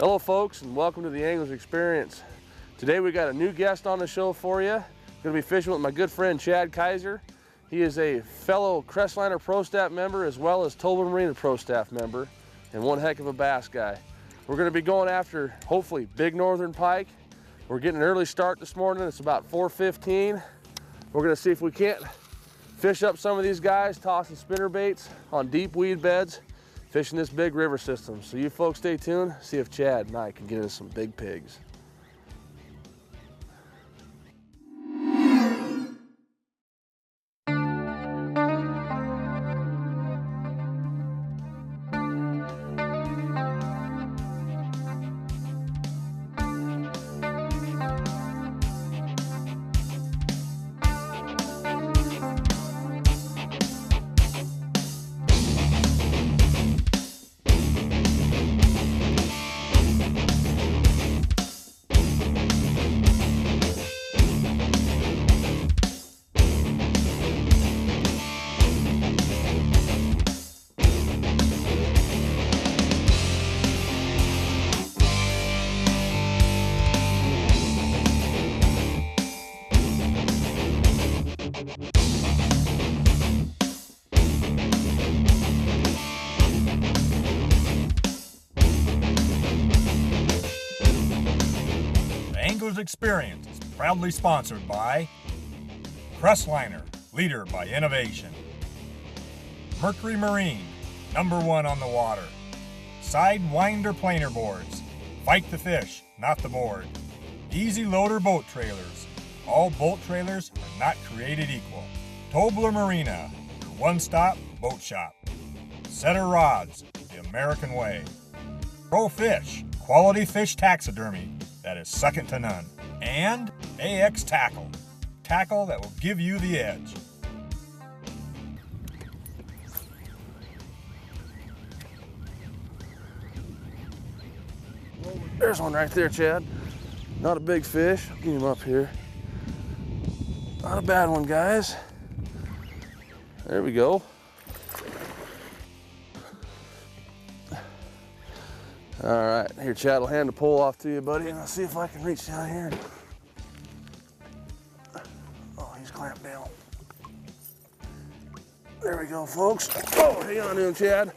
Hello folks, and welcome to the Anglers Experience. Today we got a new guest on the show for you. Going to be fishing with my good friend Chad Kaiser. He is a fellow Crestliner Pro Staff member as well as Tobler Marina Pro Staff member, and one heck of a bass guy. We're going to be going after, hopefully, big northern pike. We're getting an early start this morning. It's about 4:15. We're going to see if we can't fish up some of these guys, tossing spinner baits on deep weed beds, fishing this big river system. So you folks stay tuned, see if Chad and I can get us some big pigs. Xperience is proudly sponsored by Crestliner, leader by innovation. Mercury Marine, #1 on the water. Sidewinder planer boards. Fight the fish, not the board. Easy loader boat trailers. All boat trailers are not created equal. Tobler Marina, your one-stop boat shop. Setter Rods, the American way. Pro Fish, quality fish taxidermy that is second to none. And AX Tackle, tackle that will give you the edge. There's one right there, Chad. Not a big fish. I'll get him up here. Not a bad one, guys. There we go. All right, here, Chad will hand the pole off to you, buddy, and I'll see if I can reach down here. Oh, he's clamped down. There we go, folks. Oh, hang on to him, Chad.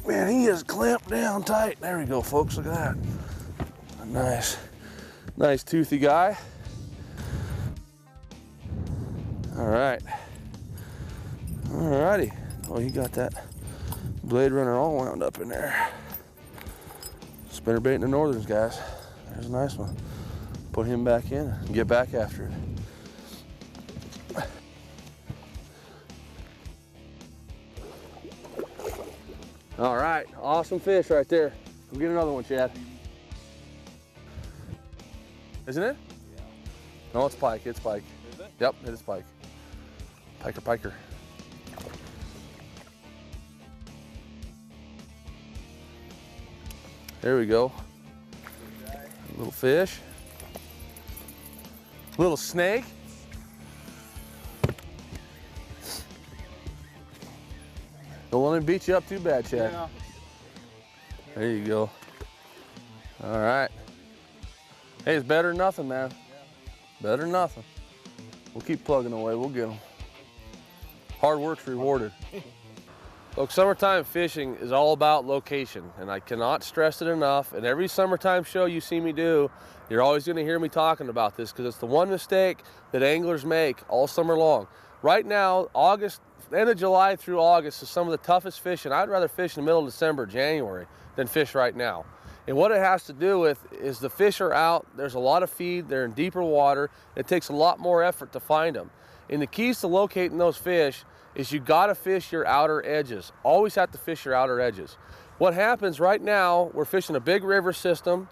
Man, he is clamped down tight. There we go, folks, look at that. A nice toothy guy. All right. All righty. Oh, you got that Blade Runner all wound up in there. Spinnerbait in the northerns, guys. There's a nice one. Put him back in and get back after it. All right, awesome fish right there. We'll get another one, Chad. Isn't it? Yeah. No, it's pike, it's pike. Is it? Yep, it is pike. Piker. There we go. A little fish. Little snake. Don't let him beat you up too bad, Chad. Yeah. There you go. All right. Hey, it's better than nothing, man. Yeah. Better than nothing. We'll keep plugging away. We'll get them. Hard work's rewarded. Look, summertime fishing is all about location, and I cannot stress it enough. And every summertime show you see me do, you're always going to hear me talking about this because it's the one mistake that anglers make all summer long. Right now, August, end of July through August is some of the toughest fishing. I'd rather fish in the middle of December, January than fish right now. And what it has to do with is the fish are out, there's a lot of feed, they're in deeper water, it takes a lot more effort to find them. And the keys to locating those fish is you gotta fish your outer edges. Always have to fish your outer edges. What happens right now, we're fishing a big river system,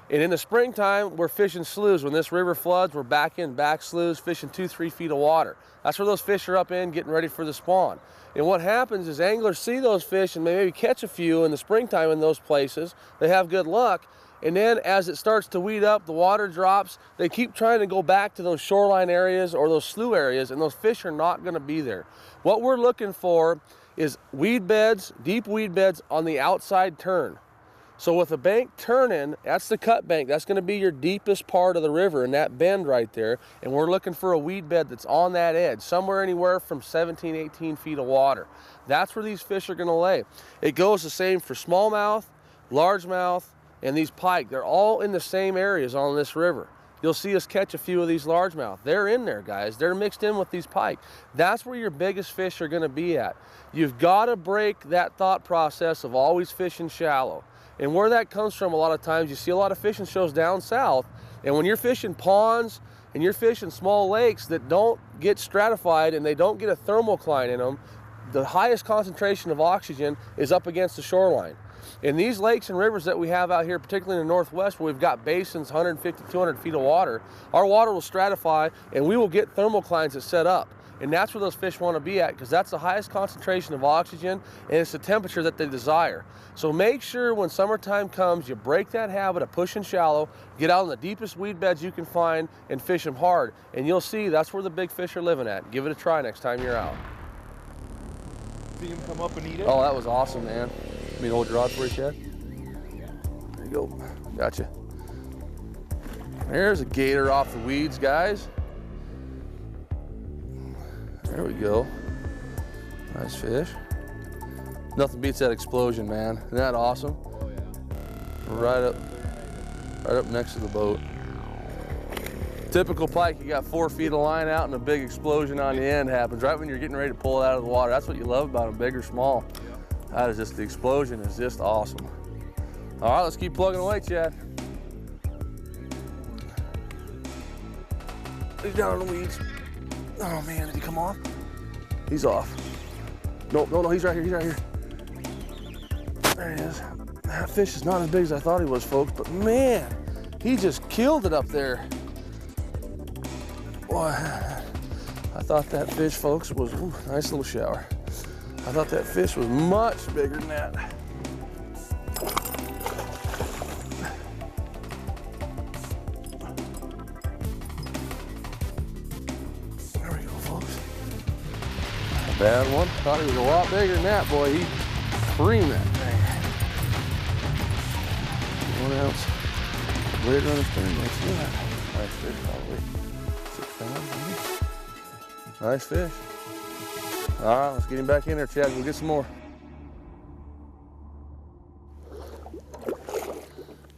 and in the springtime, we're fishing sloughs. When this river floods, we're back sloughs, fishing 2-3 feet of water. That's where those fish are up in, getting ready for the spawn. And what happens is anglers see those fish and they maybe catch a few in the springtime in those places. They have good luck. And then as it starts to weed up, the water drops, they keep trying to go back to those shoreline areas or those slough areas, and those fish are not gonna be there. What we're looking for is weed beds, deep weed beds on the outside turn. So with a bank turning, that's the cut bank. That's going to be your deepest part of the river in that bend right there. And we're looking for a weed bed that's on that edge, somewhere anywhere from 17, 18 feet of water. That's where these fish are going to lay. It goes the same for smallmouth, largemouth, and these pike. They're all in the same areas on this river. You'll see us catch a few of these largemouth. They're in there, guys. They're mixed in with these pike. That's where your biggest fish are going to be at. You've got to break that thought process of always fishing shallow. And where that comes from, a lot of times you see a lot of fishing shows down south, and when you're fishing ponds and you're fishing small lakes that don't get stratified and they don't get a thermocline in them, the highest concentration of oxygen is up against the shoreline. In these lakes and rivers that we have out here, particularly in the Northwest, where we've got basins 150, 200 feet of water, our water will stratify and we will get thermoclines that set up. And that's where those fish want to be at, because that's the highest concentration of oxygen and it's the temperature that they desire. So make sure when summertime comes, you break that habit of pushing shallow, get out in the deepest weed beds you can find and fish them hard. And you'll see that's where the big fish are living at. Give it a try next time you're out. See him come up and eat it? Oh, that was awesome, man. You mean hold your rod for you, Chad? There you go. Gotcha. There's a gator off the weeds, guys. There we go. Nice fish. Nothing beats that explosion, man. Isn't that awesome? Oh, yeah. Right up next to the boat. Typical pike, you got 4 feet of line out and a big explosion on the end happens right when you're getting ready to pull it out of the water. That's what you love about them, big or small. That is just, the explosion is just awesome. All right, let's keep plugging away, Chad. He's down in the weeds. Oh man, did he come off? He's off. No, he's right here, he's right here. There he is. That fish is not as big as I thought he was, folks, but man, he just killed it up there. Boy, I thought that fish, folks, was, ooh, nice little shower. I thought that fish was much bigger than that. There we go, folks. Not a bad one. Thought he was a lot bigger than that, boy. He creamed that thing. 1 ounce. Blade runner spinning next to that. Nice fish, probably 6 pounds, maybe. Nice fish. All right, let's get him back in there, Chad. We'll get some more.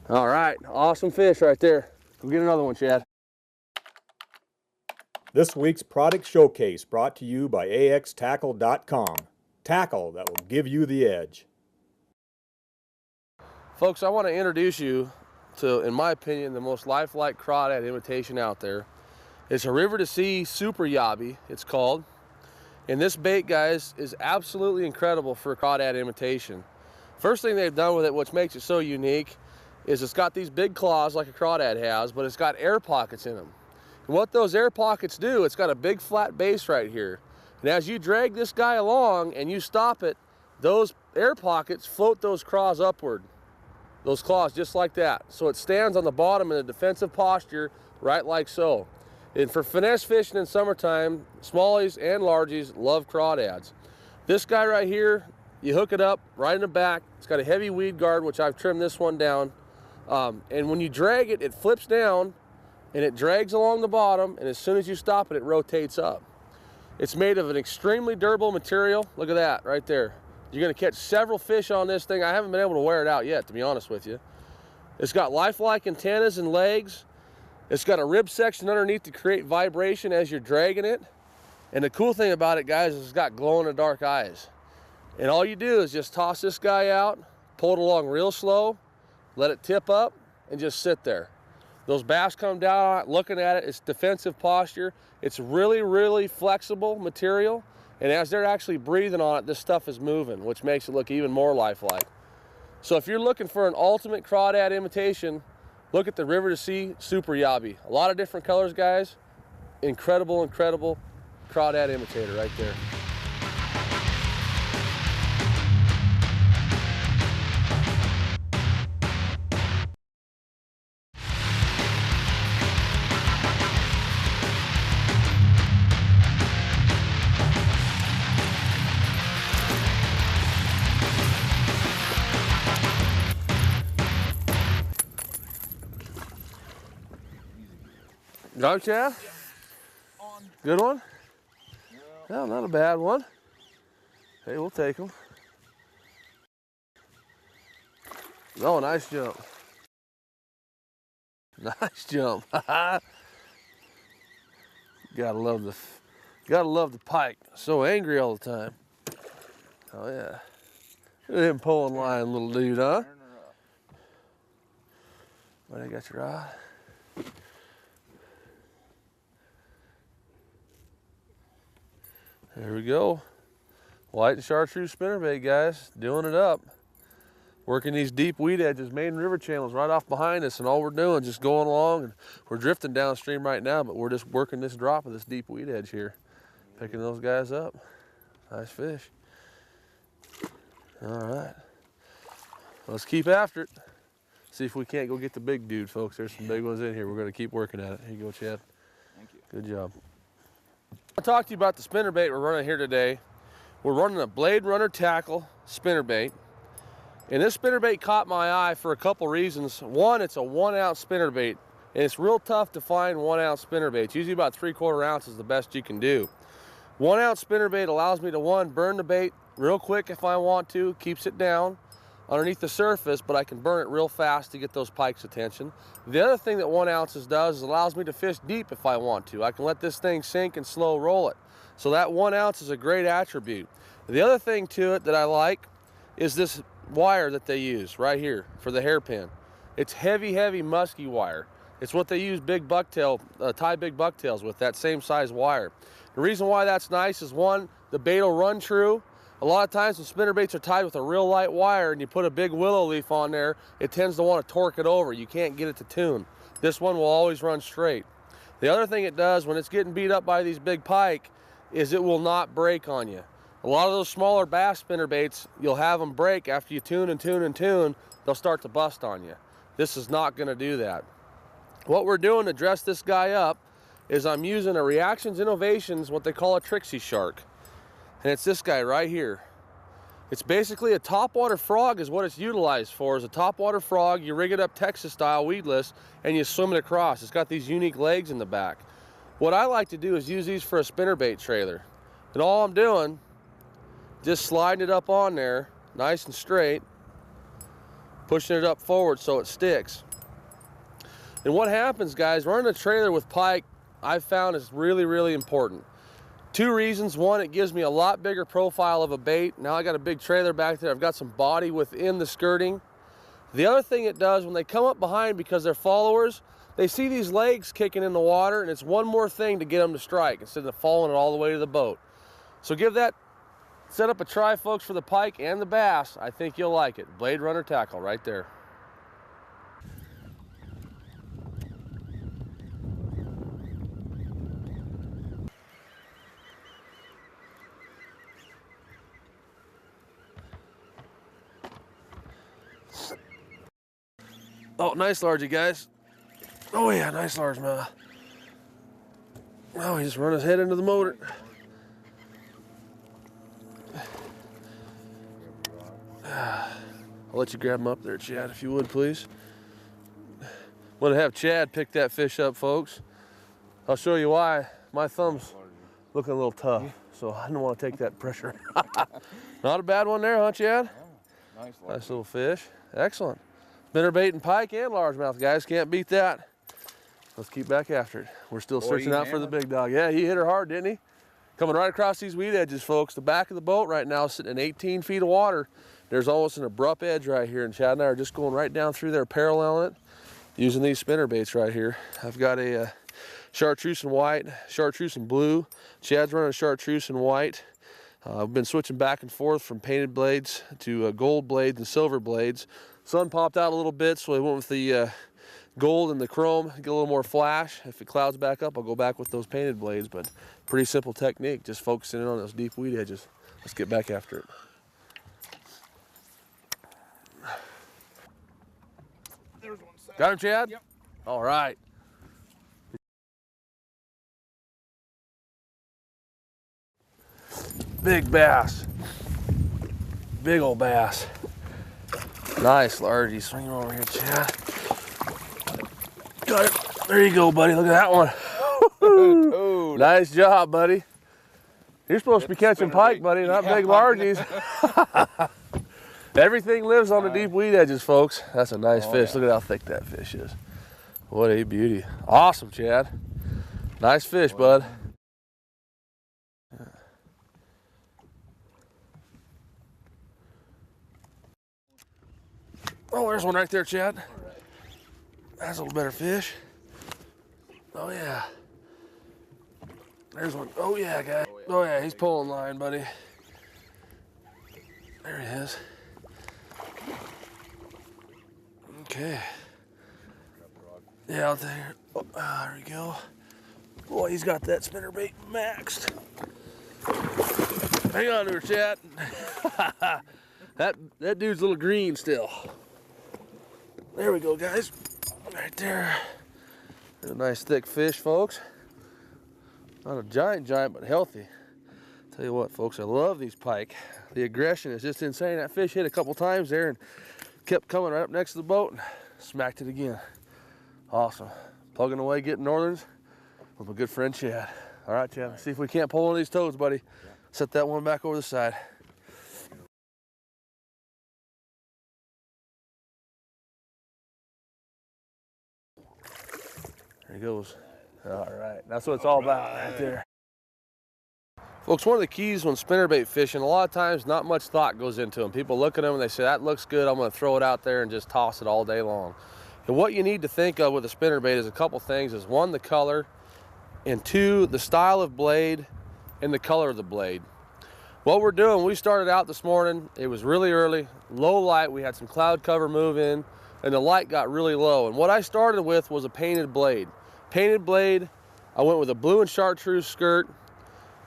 All right, awesome fish right there. Go get another one, Chad. This week's product showcase brought to you by axtackle.com. Tackle that will give you the edge. Folks, I want to introduce you to, in my opinion, the most lifelike crawdad imitation out there. It's a river to sea super yabby, it's called. And this bait, guys, is absolutely incredible for a crawdad imitation. First thing they've done with it, which makes it so unique, is it's got these big claws like a crawdad has, but it's got air pockets in them. And what those air pockets do, it's got a big flat base right here. And as you drag this guy along and you stop it, those air pockets float those claws upward. Those claws just like that. So it stands on the bottom in a defensive posture, right like so. And for finesse fishing in summertime, smallies and largies love crawdads. This guy right here, you hook it up right in the back. It's got a heavy weed guard, which I've trimmed this one down. And when you drag it, it flips down and it drags along the bottom. And as soon as you stop it, it rotates up. It's made of an extremely durable material. Look at that right there. You're gonna catch several fish on this thing. I haven't been able to wear it out yet, to be honest with you. It's got lifelike antennas and legs. It's got a rib section underneath to create vibration as you're dragging it. And the cool thing about it, guys, is it's got glow-in-the-dark eyes. And all you do is just toss this guy out, pull it along real slow, let it tip up, and just sit there. Those bass come down on it, looking at it. It's defensive posture. It's really, really flexible material. And as they're actually breathing on it, this stuff is moving, which makes it look even more lifelike. So if you're looking for an ultimate crawdad imitation, look at the River to Sea Super Yabby. A lot of different colors, guys. Incredible, incredible crawdad imitator right there. Got him, Chad? Good one? Yeah, not a bad one. Hey, we'll take him. Oh, nice jump. Nice jump. Gotta love the pike. So angry all the time. Oh yeah. Look at him pulling line, little dude, huh? What, I got your rod? There we go. White and chartreuse spinnerbait, guys. Doing it up. Working these deep weed edges, main river channels right off behind us, and all we're doing is just going along, and we're drifting downstream right now, but we're just working this drop of this deep weed edge here. Picking those guys up. Nice fish. All right. Let's keep after it. See if we can't go get the big dude, folks. There's some big ones in here. We're gonna keep working at it. Here you go, Chad. Thank you. Good job. I'll talk to you about the spinnerbait we're running here today. We're running a Blade Runner tackle spinnerbait. And this spinnerbait caught my eye for a couple reasons. One, it's a 1 ounce spinnerbait, and it's real tough to find 1 ounce spinnerbaits. Usually about 3/4 ounce is the best you can do. 1 ounce spinnerbait allows me to, one, burn the bait real quick if I want to, keeps it down underneath the surface, but I can burn it real fast to get those pike's attention. The other thing that 1 ounce does is allows me to fish deep if I want to. I can let this thing sink and slow roll it. So that 1 ounce is a great attribute. The other thing to it that I like is this wire that they use right here for the hairpin. It's heavy, heavy musky wire. It's what they use big bucktail, tie big bucktails with, that same size wire. The reason why that's nice is, one, the bait will run true. A lot of times when spinnerbaits are tied with a real light wire and you put a big willow leaf on there, it tends to want to torque it over. You can't get it to tune. This one will always run straight. The other thing it does when it's getting beat up by these big pike is it will not break on you. A lot of those smaller bass spinnerbaits, you'll have them break after you tune and tune and tune, they'll start to bust on you. This is not gonna do that. What we're doing to dress this guy up is I'm using a Reactions Innovations, what they call a Trixie Shark. And it's this guy right here. It's basically a topwater frog is what it's utilized for. Is a topwater frog, you rig it up Texas style weedless and you swim it across. It's got these unique legs in the back. What I like to do is use these for a spinnerbait trailer. And all I'm doing, just sliding it up on there, nice and straight, pushing it up forward so it sticks. And what happens, guys, running a trailer with pike, I've found is really, really important. 2 reasons. One, it gives me a lot bigger profile of a bait. Now I got a big trailer back there. I've got some body within the skirting. The other thing it does, when they come up behind because they're followers, they see these legs kicking in the water, and it's one more thing to get them to strike instead of falling it all the way to the boat. So give that set up a try, folks, for the pike and the bass. I think you'll like it. Blade Runner tackle right there. Oh, nice largie, guys. Oh yeah, nice largemouth. Oh, he just run his head into the motor. I'll let you grab him up there, Chad, if you would, please. I'm gonna have Chad pick that fish up, folks. I'll show you why. My thumb's looking a little tough, so I don't want to take that pressure. Not a bad one there, huh, Chad? Yeah, Nice little fish. Excellent. Spinnerbait and pike and largemouth, guys. Can't beat that. Let's keep back after it. We're still searching out for the big dog. Yeah, he hit her hard, didn't he? Coming right across these weed edges, folks. The back of the boat right now is sitting in 18 feet of water. There's almost an abrupt edge right here, and Chad and I are just going right down through there, paralleling it, using these spinnerbaits right here. I've got a chartreuse and white, chartreuse and blue. Chad's running a chartreuse and white. I've been switching back and forth from painted blades to gold blades and silver blades. Sun popped out a little bit, so I went with the gold and the chrome, get a little more flash. If it clouds back up, I'll go back with those painted blades, but pretty simple technique, just focusing in on those deep weed edges. Let's get back after it. There's one set. Got him, Chad? Yep. All right. Big bass. Big old bass. Nice largie. Swing him over here, Chad. Got it. There you go, buddy. Look at that one. Toad. Nice job, buddy. You're supposed to be catching pike, buddy, not big largies. Everything lives on the deep weed edges, folks. That's a nice fish. Yeah. Look at how thick that fish is. What a beauty. Awesome, Chad. Nice fish, bud. Oh, there's one right there, Chad. That's a little better fish. Oh, yeah. There's one. Oh, yeah, guy. Oh, yeah, he's pulling line, buddy. There he is. Okay. Yeah, out there. Oh, there we go. Boy, he's got that spinnerbait maxed. Hang on to her, Chad. that dude's a little green still. There we go, guys. Right there. There's a nice thick fish, folks. Not a giant, but healthy. Tell you what, folks, I love these pike. The aggression is just insane. That fish hit a couple times there and kept coming right up next to the boat and smacked it again. Awesome. Plugging away, getting northerns with my good friend Chad. All right, Chad, let's see if we can't pull one of these toads, buddy. Set that one back over the side. There he goes. All right, that's what it's all about right there. Folks, one of the keys when spinnerbait fishing, a lot of times not much thought goes into them. People look at them and they say, that looks good, I'm gonna throw it out there and just toss it all day long. And what you need to think of with a spinnerbait is a couple things. Is one, the color, and two, the style of blade and the color of the blade. What we're doing, we started out this morning, it was really early, low light, we had some cloud cover move in, and the light got really low. And what I started with was a painted blade. Painted blade, I went with a blue and chartreuse skirt.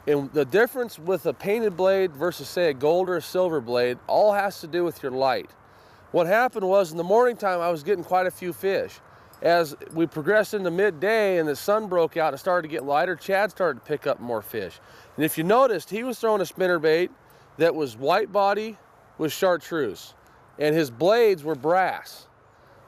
And the difference with a painted blade versus, say, a gold or a silver blade all has to do with your light. What happened was in the morning time, I was getting quite a few fish. As we progressed into midday and the sun broke out and it started to get lighter, Chad started to pick up more fish. And if you noticed, he was throwing a spinnerbait that was white body with chartreuse, and his blades were brass.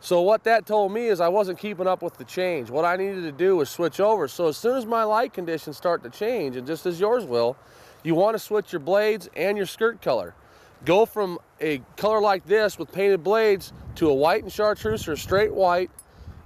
So what that told me is I wasn't keeping up with the change. What I needed to do was switch over. So as soon as my light conditions start to change, and just as yours will, you want to switch your blades and your skirt color. Go from a color like this with painted blades to a white and chartreuse or a straight white.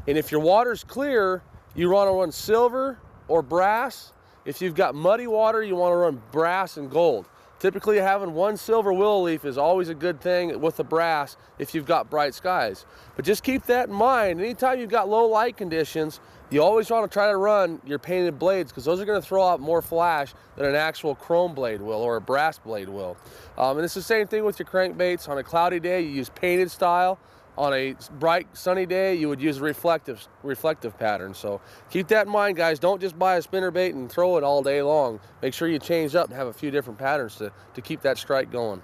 And if your water's clear, you want to run silver or brass. If you've got muddy water, you want to run brass and gold. Typically having one silver willow leaf is always a good thing with the brass if you've got bright skies. But just keep that in mind. Anytime you've got low light conditions, you always want to try to run your painted blades because those are going to throw out more flash than an actual chrome blade will or a brass blade will. And it's the same thing with your crankbaits. On a cloudy day, you use painted style. On a bright sunny day, you would use a reflective pattern. So keep that in mind, guys. Don't just buy a spinnerbait and throw it all day long. Make sure you change up and have a few different patterns to keep that strike going.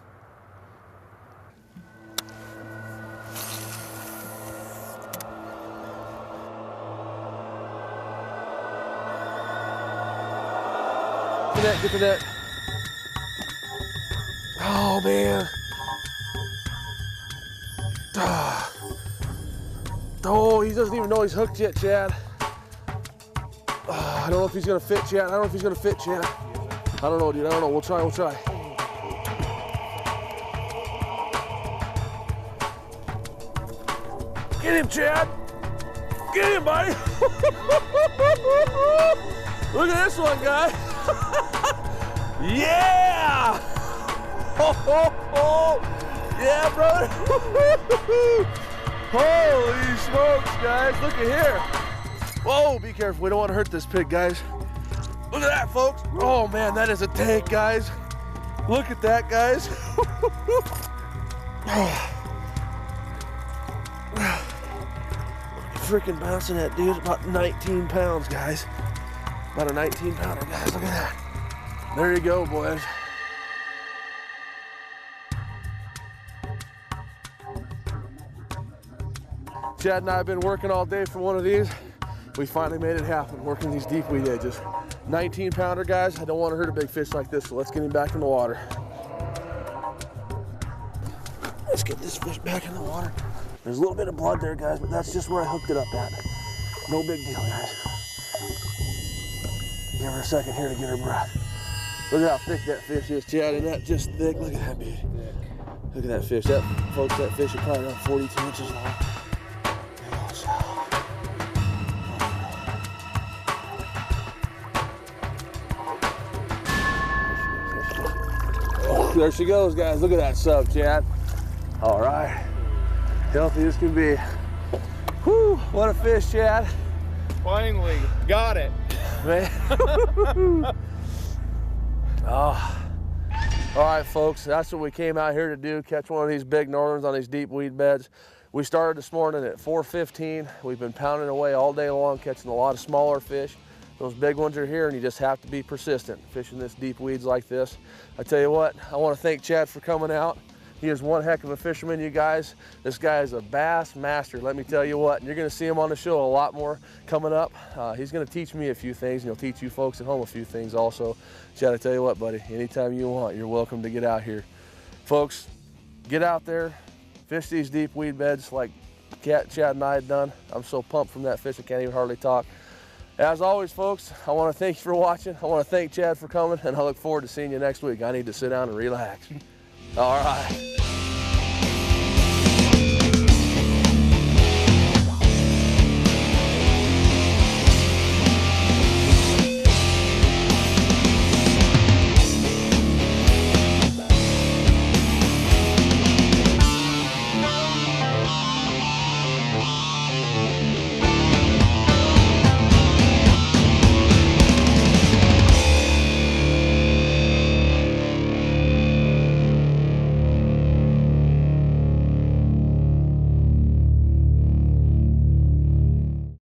Get to that. Oh, man. Oh, he doesn't even know he's hooked yet, Chad. I don't know if he's gonna fit, Chad. I don't know if he's gonna fit, Chad. I don't know, dude. I don't know. We'll try. Get him, Chad. Get him, buddy. Look at this one, guy. Yeah. Yeah, brother. Holy smokes, guys. Look at here. Whoa, be careful. We don't want to hurt this pig, guys. Look at that, folks. Oh, man, that is a tank, guys. Look at that, guys. Freaking bouncing that dude. About 19 pounds, guys. About a 19 pounder, guys. Look at that. There you go, boys. Chad and I have been working all day for one of these. We finally made it happen, working these deep weed edges. 19 pounder, guys. I don't want to hurt a big fish like this, so let's get him back in the water. Let's get this fish back in the water. There's a little bit of blood there, guys, but that's just where I hooked it up at. No big deal, guys. Give her a second here to get her breath. Look at how thick that fish is, Chad. Isn't that just thick? Look at that beauty. Look at that fish. Folks, that fish is probably around 42 inches long. Oh, there she goes, guys. Look at that sub, Chad. All right. Healthy as can be. Whew, what a fish, Chad. Finally, got it. Man. Oh. All right, folks, that's what we came out here to do, catch one of these big northerns on these deep weed beds. We started this morning at 4:15. We've been pounding away all day long, catching a lot of smaller fish. Those big ones are here, and you just have to be persistent fishing this deep weeds like this. I tell you what, I want to thank Chad for coming out. He is one heck of a fisherman, you guys. This guy is a bass master, let me tell you what. And you're gonna see him on the show a lot more coming up. He's gonna teach me a few things, and he'll teach you folks at home a few things also. Chad, I tell you what, buddy, anytime you want, you're welcome to get out here. Folks, get out there, fish these deep weed beds like Chad and I had done. I'm so pumped from that fish, I can't even hardly talk. As always, folks, I wanna thank you for watching. I wanna thank Chad for coming, and I look forward to seeing you next week. I need to sit down and relax. All right.